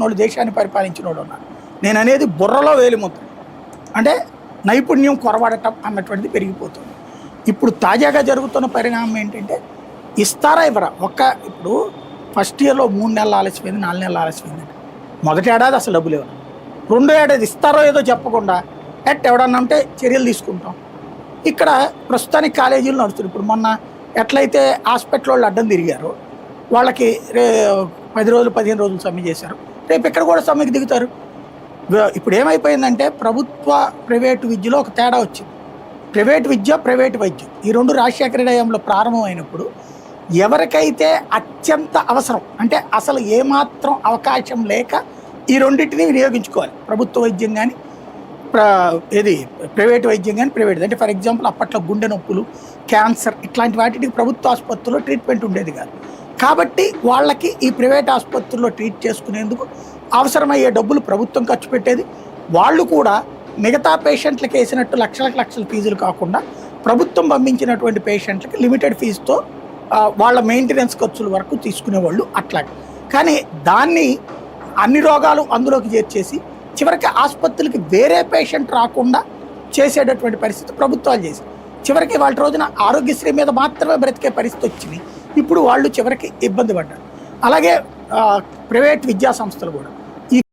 వాళ్ళు దేశాన్ని పరిపాలించిన వాళ్ళు ఉన్నారు. నేను అనేది బుర్రలో వేలిముద్ర అంటే నైపుణ్యం కొరవడటం అన్నటువంటిది పెరిగిపోతుంది. ఇప్పుడు తాజాగా జరుగుతున్న పరిణామం ఏంటంటే ఇస్తారా ఇవ్వరా ఇప్పుడు ఫస్ట్ ఇయర్లో 3 నెలలు ఆలస్యమైంది, 4 నెలలు ఆలస్యమైంది. మొదటి ఏడాది అసలు డబ్బులు ఇవ్వరు. రెండో ఏడాది ఇస్తారో ఏదో చెప్పకుండా ఎవడన్నా ఉంటే చర్యలు తీసుకుంటాం. ఇక్కడ ప్రస్తుతానికి కాలేజీలు నడుస్తుంది. ఇప్పుడు మొన్న ఎట్లయితే హాస్పిటల్ వాళ్ళు అడ్డం తిరిగారో వాళ్ళకి 10 రోజులు 15 రోజులు సమ్మె చేశారు. రేపు ఇక్కడ కూడా సమ్మెకి దిగుతారు. ఇప్పుడు ఏమైపోయిందంటే ప్రభుత్వ ప్రైవేటు విద్యలో ఒక తేడా వచ్చింది. ప్రైవేటు విద్య, ప్రైవేటు వైద్యం ఈ రెండు రాజశేఖర హయాంలో ప్రారంభమైనప్పుడు ఎవరికైతే అత్యంత అవసరం అంటే అసలు ఏమాత్రం అవకాశం లేక ఈ రెండింటిని వినియోగించుకోవాలి. ప్రభుత్వ వైద్యం కానీ ప్రైవేట్ వైద్యం కానీ అంటే ఫర్ ఎగ్జాంపుల్ అప్పట్లో గుండె నొప్పులు, క్యాన్సర్ ఇట్లాంటి వాటికి ప్రభుత్వ ఆసుపత్రుల్లో ట్రీట్మెంట్ ఉండేది కాదు. కాబట్టి వాళ్ళకి ఈ ప్రైవేట్ ఆసుపత్రుల్లో ట్రీట్ చేసుకునేందుకు అవసరమయ్యే డబ్బులు ప్రభుత్వం ఖర్చు పెట్టేది. వాళ్ళు కూడా మిగతా పేషెంట్లకు వేసినట్టు లక్షల ఫీజులు కాకుండా ప్రభుత్వం పంపించినటువంటి పేషెంట్లకి లిమిటెడ్ ఫీజుతో వాళ్ళ మెయింటెనెన్స్ ఖర్చుల వరకు తీసుకునేవాళ్ళు అట్లాగే. కానీ దాన్ని అన్ని రోగాలు అందులోకి చేర్చేసి చివరికి ఆసుపత్రులకి వేరే పేషెంట్ రాకుండా చేసేటటువంటి పరిస్థితి ప్రభుత్వాలు చేశాయి. చివరికి వాళ్ళ రోజున ఆరోగ్యశ్రీ మీద మాత్రమే బ్రతికే పరిస్థితి వచ్చింది. ఇప్పుడు వాళ్ళు చివరికి ఇబ్బంది పడ్డారు. అలాగే ప్రైవేట్ విద్యా సంస్థలు కూడా